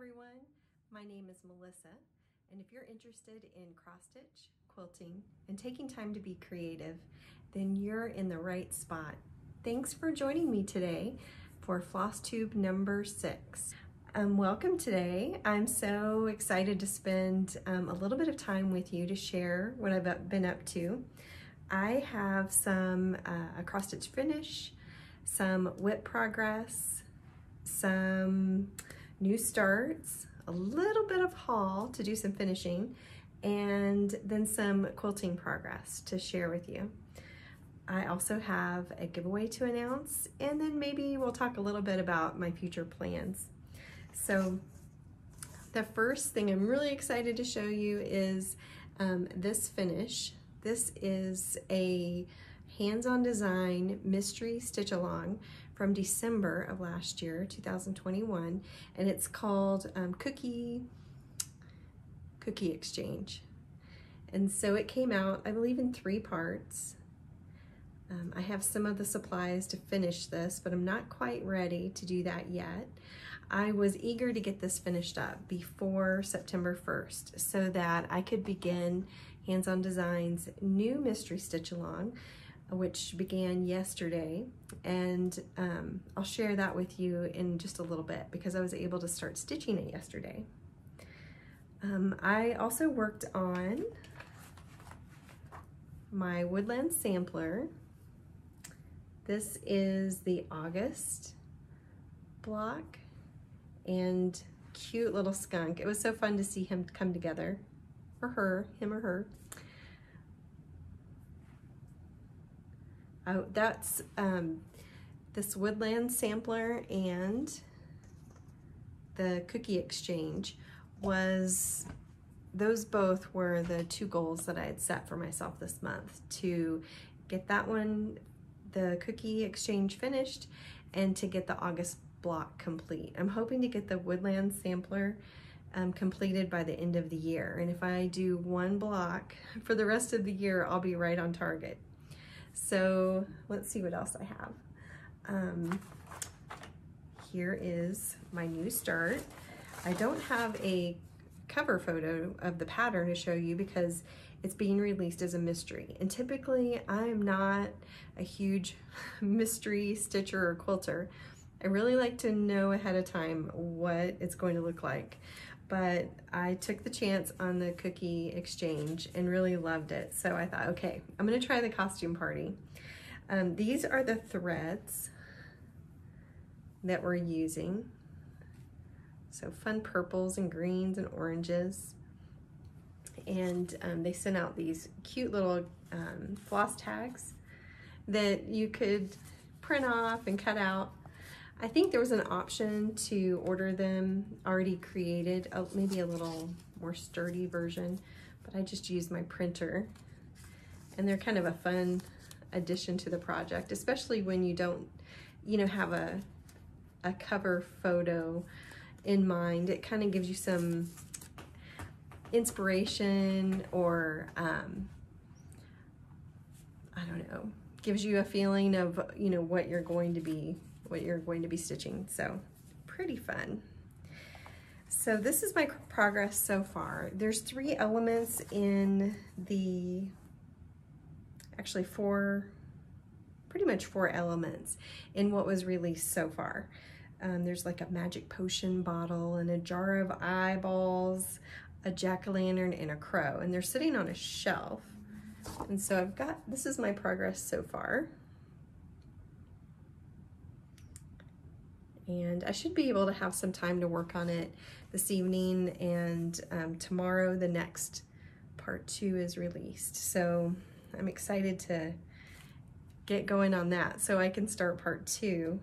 everyone, my name is Melissa, and if you're interested in cross stitch, quilting, and taking time to be creative, then you're in the right spot. Thanks for joining me today for Flosstube number 6. Welcome today. I'm so excited to spend a little bit of time with you to share what I've been up to. I have some a cross stitch finish, some WIP progress, some new starts, a little bit of haul to do some finishing, and then some quilting progress to share with you. I also have a giveaway to announce, and then maybe we'll talk a little bit about my future plans. So the first thing I'm really excited to show you is this finish. This is a hands-on design mystery stitch along from December of last year, 2021, and it's called Cookie Exchange. And so it came out, I believe, in 3 parts. I have some of the supplies to finish this, but I'm not quite ready to do that yet. I was eager to get this finished up before September 1st so that I could begin Hands-On Design's new mystery stitch along, which began yesterday, and I'll share that with you in just a little bit because I was able to start stitching it yesterday. I also worked on my Woodland Sampler. This is the August block, and cute little skunk. It was so fun to see him come together, or her, him or her. Oh, that's this Woodland Sampler and the Cookie Exchange those both were the 2 goals that I had set for myself this month, to get that one, the Cookie Exchange, finished, and to get the August block complete. I'm hoping to get the Woodland Sampler completed by the end of the year, and if I do 1 block for the rest of the year, I'll be right on target. So let's see what else I have. Here is my new start. I don't have a cover photo of the pattern to show you because it's being released as a mystery. And typically I'm not a huge mystery stitcher or quilter. I really like to know ahead of time what it's going to look like. But I took the chance on the Cookie Exchange and really loved it. So I thought, okay, I'm gonna try the costume party. These are the threads that we're using. So fun purples and greens and oranges. And they sent out these cute little floss tags that you could print off and cut out. I think there was an option to order them already created, maybe a little more sturdy version, but I just used my printer. And they're kind of a fun addition to the project, especially when you don't, have a cover photo in mind. It kind of gives you some inspiration, or I don't know, gives you a feeling of what you're going to be stitching. So pretty fun. So this is my progress so far. There's 3 elements in the, actually pretty much 4 elements in what was released so far. There's like a magic potion bottle and a jar of eyeballs, a jack-o'-lantern, and a crow, and they're sitting on a shelf. And so this is my progress so far. And I should be able to have some time to work on it this evening, and tomorrow the next part 2 is released. So I'm excited to get going on that so I can start part 2.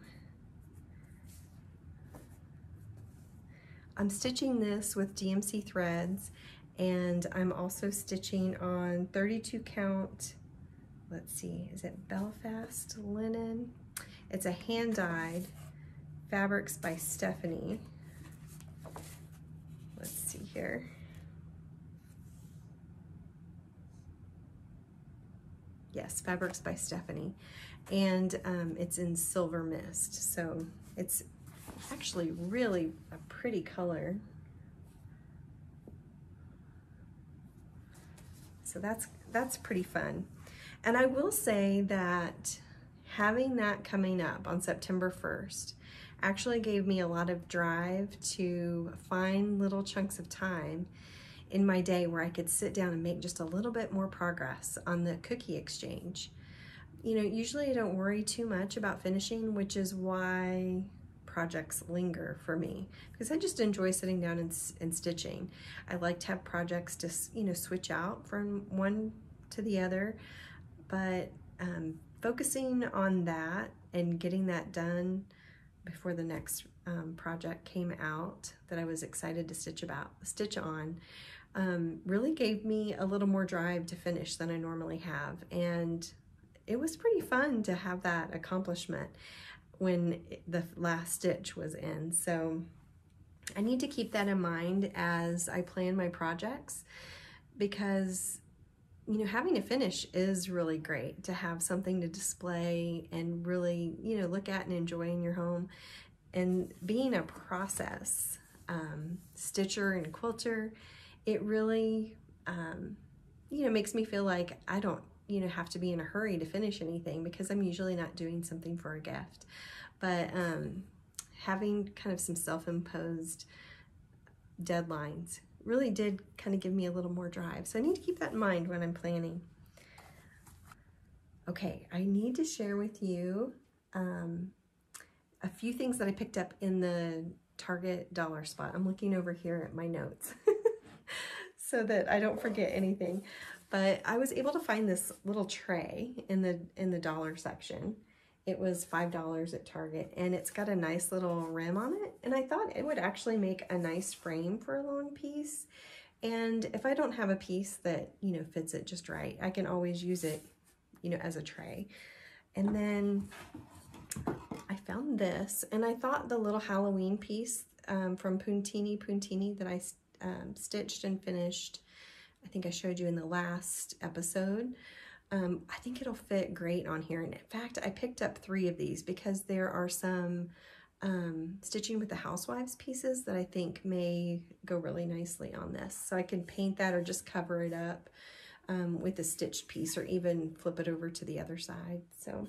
I'm stitching this with DMC threads, and I'm also stitching on 32 count, let's see, is it Belfast linen? It's a hand-dyed Fabrics by Stephanie. Let's see here. Yes, Fabrics by Stephanie. And it's in Silver Mist. So it's actually really a pretty color. So that's pretty fun. And I will say that having that coming up on September 1st actually gave me a lot of drive to find little chunks of time in my day where I could sit down and make just a little bit more progress on the Cookie Exchange. You know, usually I don't worry too much about finishing, which is why projects linger for me, because I just enjoy sitting down and stitching. I like to have projects to, you know, switch out from one to the other, but focusing on that and getting that done before the next project came out that I was excited to stitch on, really gave me a little more drive to finish than I normally have. And it was pretty fun to have that accomplishment when the last stitch was in. So I need to keep that in mind as I plan my projects, because you know, having a finish is really great to have something to display and really, you know, look at and enjoy in your home. And being a process stitcher and quilter, it really, you know, makes me feel like I don't, you know, have to be in a hurry to finish anything, because I'm usually not doing something for a gift. But having kind of some self-imposed deadlines really did kind of give me a little more drive. So I need to keep that in mind when I'm planning. Okay, I need to share with you a few things that I picked up in the Target dollar spot. I'm looking over here at my notes so that I don't forget anything. But I was able to find this little tray in the dollar section. It was $5 at Target, and it's got a nice little rim on it. And I thought it would actually make a nice frame for a long piece. And if I don't have a piece that, you know, fits it just right, I can always use it, you know, as a tray. And then I found this, and I thought the little Halloween piece from Puntini that I stitched and finished, I think I showed you in the last episode. I think it'll fit great on here. And in fact, I picked up 3 of these because there are some stitching with the housewives pieces that I think may go really nicely on this. So I can paint that or just cover it up with a stitched piece, or even flip it over to the other side. So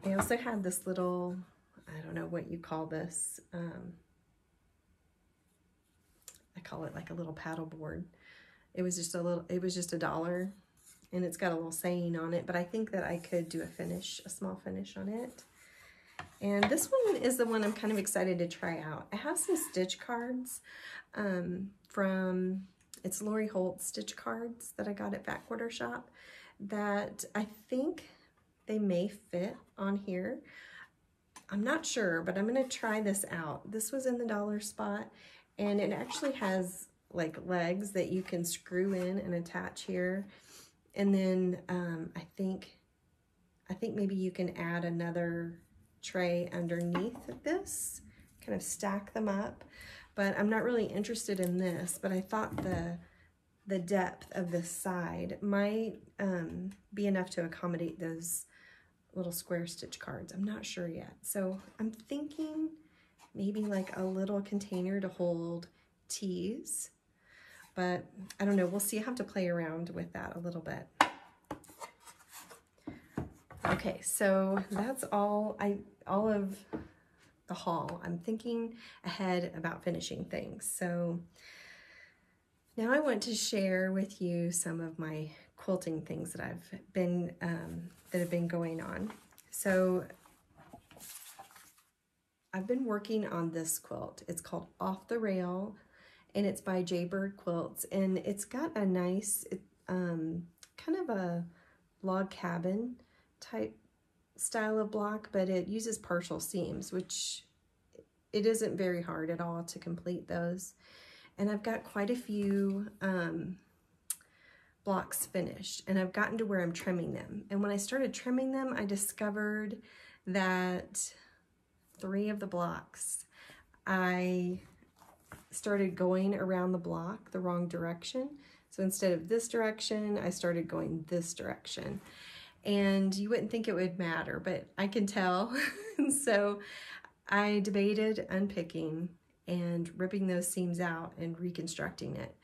I also had this little, I don't know what you call this. I call it like a little paddle board. It was just $1. And it's got a little saying on it, but I think that I could do a small finish on it. And this one is the one I'm kind of excited to try out. I have some stitch cards it's Lori Holt stitch cards that I got at Fat Quarter Shop that I think they may fit on here. I'm not sure, but I'm gonna try this out. This was in the dollar spot, and it actually has like legs that you can screw in and attach here. And then I think maybe you can add another tray underneath this, kind of stack them up. But I'm not really interested in this, but I thought the depth of this side might be enough to accommodate those little square stitch cards. I'm not sure yet. So I'm thinking maybe like a little container to hold teas. But I don't know, we'll see. I have to play around with that a little bit. Okay, so that's all of the haul. I'm thinking ahead about finishing things. So now I want to share with you some of my quilting things that have been going on. So I've been working on this quilt. It's called Off the Rail, and it's by Jaybird Quilts, and it's got a nice, kind of a log cabin type style of block, but it uses partial seams, which it isn't very hard at all to complete those. And I've got quite a few blocks finished, and I've gotten to where I'm trimming them. And when I started trimming them, I discovered that 3 of the blocks, I started going around the block the wrong direction. So instead of this direction, I started going this direction. And you wouldn't think it would matter, but I can tell. And so I debated unpicking and ripping those seams out and reconstructing it.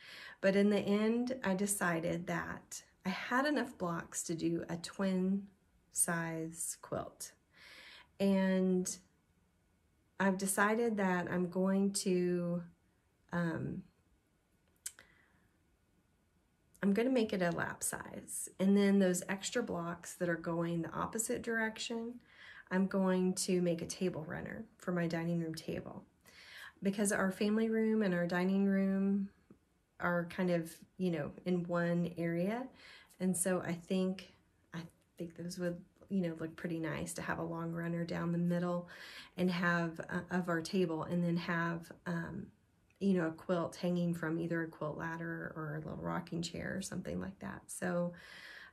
But in the end, I decided that I had enough blocks to do a twin size quilt. And I've decided that I'm going to make it a lap size. And then those extra blocks that are going the opposite direction, I'm going to make a table runner for my dining room table. Because our family room and our dining room are kind of, you know, in one area. And so I think those would, you know, look pretty nice to have a long runner down the middle and have of our table, and then have you know, a quilt hanging from either a quilt ladder or a little rocking chair or something like that. So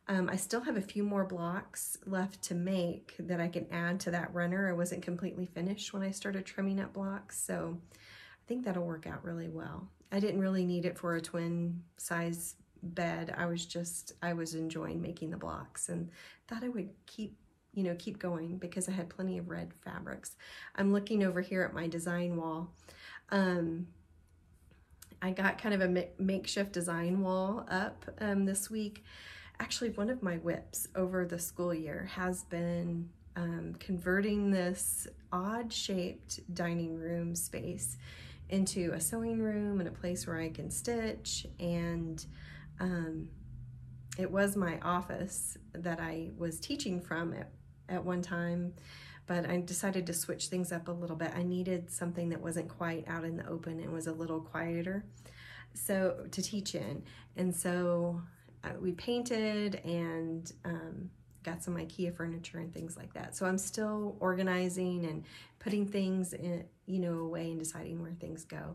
I still have a few more blocks left to make that I can add to that runner. I wasn't completely finished when I started trimming up blocks, so I think that'll work out really well. I didn't really need it for a twin size bed. I was enjoying making the blocks and thought I would keep going because I had plenty of red fabrics. I'm looking over here at my design wall. I got kind of a makeshift design wall up this week. Actually, one of my WIPs over the school year has been converting this odd-shaped dining room space into a sewing room and a place where I can stitch. And it was my office that I was teaching from at one time, but I decided to switch things up a little bit. I needed something that wasn't quite out in the open and was a little quieter so to teach in. And so we painted and got some IKEA furniture and things like that. So I'm still organizing and putting things in, you know, away and deciding where things go.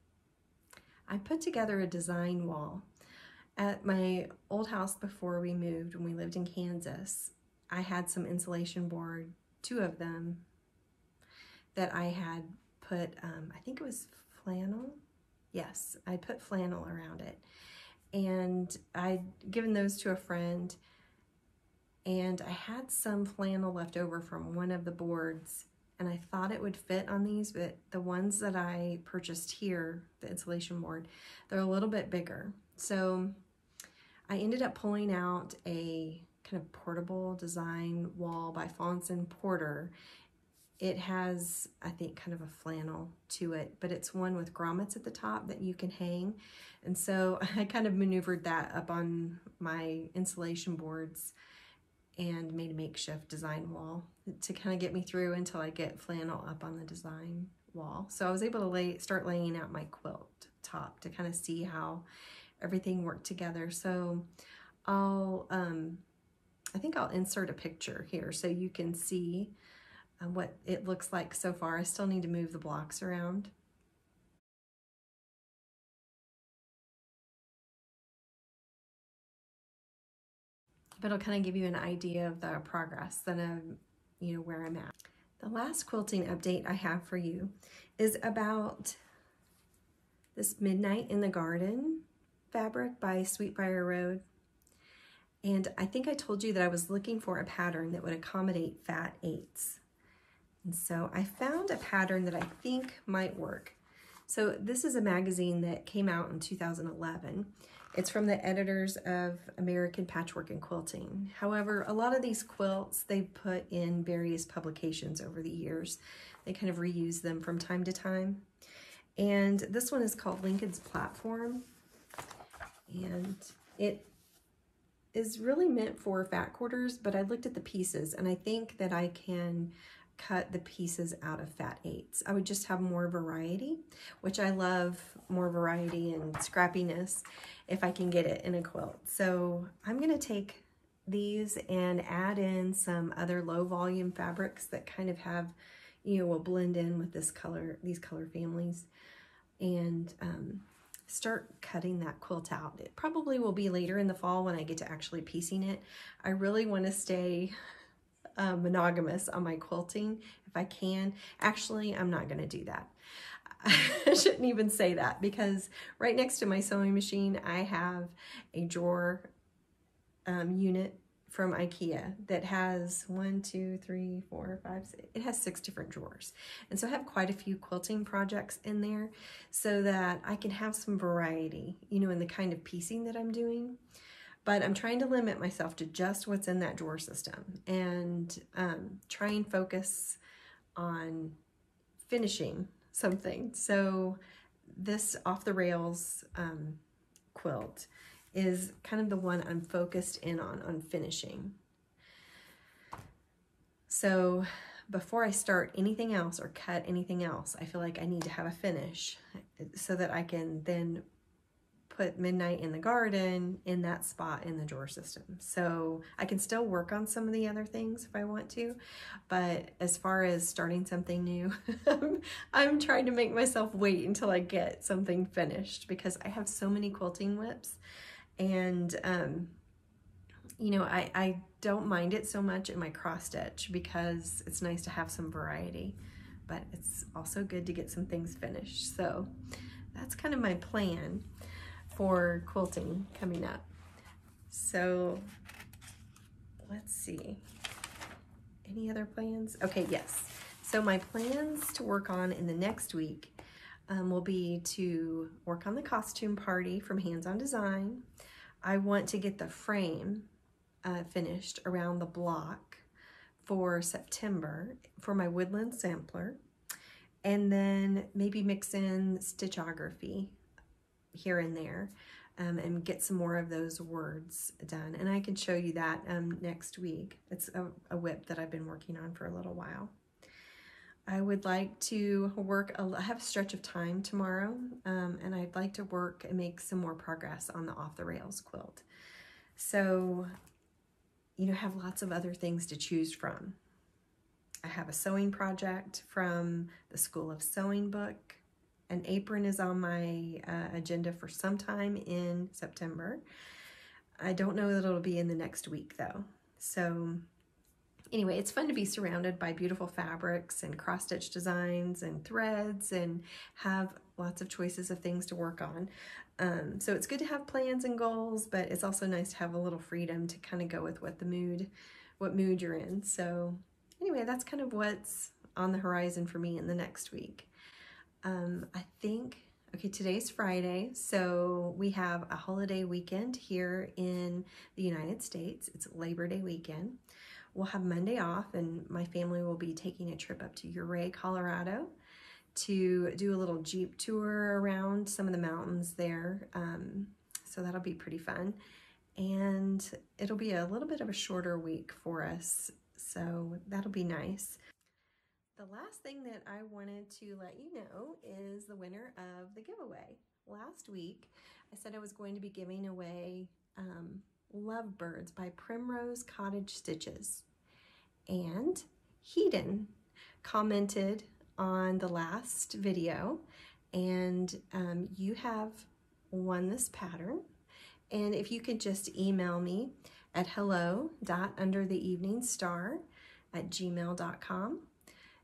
I put together a design wall. At my old house before we moved, when we lived in Kansas, I had some insulation board, 2 of them, that I had put, I think it was flannel. Yes, I put flannel around it. And I'd given those to a friend, and I had some flannel left over from one of the boards, and I thought it would fit on these, but the ones that I purchased here, the insulation board, they're a little bit bigger. So I ended up pulling out a kind of portable design wall by Fawnson Porter. It has, I think, kind of a flannel to it, but it's one with grommets at the top that you can hang. And so I kind of maneuvered that up on my insulation boards and made a makeshift design wall to kind of get me through until I get flannel up on the design wall. So I was able to start laying out my quilt top to kind of see how everything worked together. So I think I'll insert a picture here so you can see what it looks like so far. I still need to move the blocks around. But it'll kind of give you an idea of the progress that you know, where I'm at. The last quilting update I have for you is about this Midnight in the Garden fabric by Sweetbriar Road. And I think I told you that I was looking for a pattern that would accommodate fat 8s. And so I found a pattern that I think might work. So this is a magazine that came out in 2011. It's from the editors of American Patchwork and Quilting. However, a lot of these quilts, they've put in various publications over the years. They kind of reuse them from time to time. And this one is called Lincoln's Platform. And it is really meant for fat quarters, but I looked at the pieces and I think that I can cut the pieces out of fat 8s. I would just have more variety, which I love, more variety and scrappiness if I can get it in a quilt. So I'm gonna take these and add in some other low volume fabrics that kind of have, you know, will blend in with this color, these color families, and start cutting that quilt out. It probably will be later in the fall when I get to actually piecing it. I really want to stay monogamous on my quilting if I can. Actually, I'm not going to do that. I shouldn't even say that, because right next to my sewing machine I have a drawer unit from IKEA that has 1, 2, 3, 4, 5, 6, it has 6 different drawers. And so I have quite a few quilting projects in there so that I can have some variety, you know, in the kind of piecing that I'm doing. But I'm trying to limit myself to just what's in that drawer system and try and focus on finishing something. So this Off the Rails quilt is kind of the one I'm focused in on finishing. So before I start anything else or cut anything else, I feel like I need to have a finish so that I can then put Midnight in the Garden in that spot in the drawer system. So I can still work on some of the other things if I want to, but as far as starting something new, I'm trying to make myself wait until I get something finished because I have so many quilting WIPs. And, you know, I don't mind it so much in my cross stitch because it's nice to have some variety, but it's also good to get some things finished. So that's kind of my plan for quilting coming up. So let's see. Any other plans? Okay, yes. So my plans to work on in the next week will be to work on the costume party from Hands On Design. I want to get the frame finished around the block for September for my Woodland Sampler, and then maybe mix in stitchography here and there and get some more of those words done. And I can show you that next week. It's a WIP that I've been working on for a little while. I would like to work, I have a stretch of time tomorrow, and I'd like to work and make some more progress on the Off the Rails quilt. So, you know, have lots of other things to choose from. I have a sewing project from the School of Sewing book. An apron is on my agenda for sometime in September. I don't know that it'll be in the next week though. So anyway, it's fun to be surrounded by beautiful fabrics and cross-stitch designs and threads and have lots of choices of things to work on. So it's good to have plans and goals, but it's also nice to have a little freedom to kind of go with what mood you're in. So anyway, that's kind of what's on the horizon for me in the next week. I think, okay, today's Friday, so we have a holiday weekend here in the United States. It's Labor Day weekend. We'll have Monday off, and my family will be taking a trip up to Ouray, Colorado to do a little Jeep tour around some of the mountains there. So that'll be pretty fun. And it'll be a little bit of a shorter week for us, so that'll be nice. The last thing that I wanted to let you know is the winner of the giveaway. Last week, I said I was going to be giving away Lovebirds by Primrose Cottage Stitches. And Hedon commented on the last video, and you have won this pattern. And if you could just email me at hello.undertheeveningstar@gmail.com,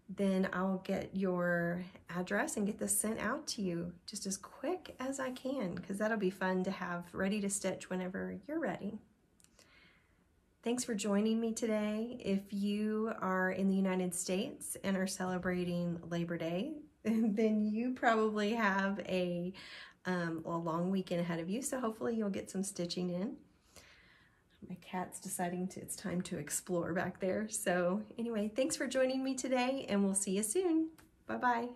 then I'll get your address and get this sent out to you just as quick as I can, because that'll be fun to have ready to stitch whenever you're ready. Thanks for joining me today. If you are in the United States and are celebrating Labor Day, then you probably have a long weekend ahead of you, so hopefully you'll get some stitching in. My cat's deciding it's time to explore back there. So anyway, thanks for joining me today, and we'll see you soon. Bye-bye.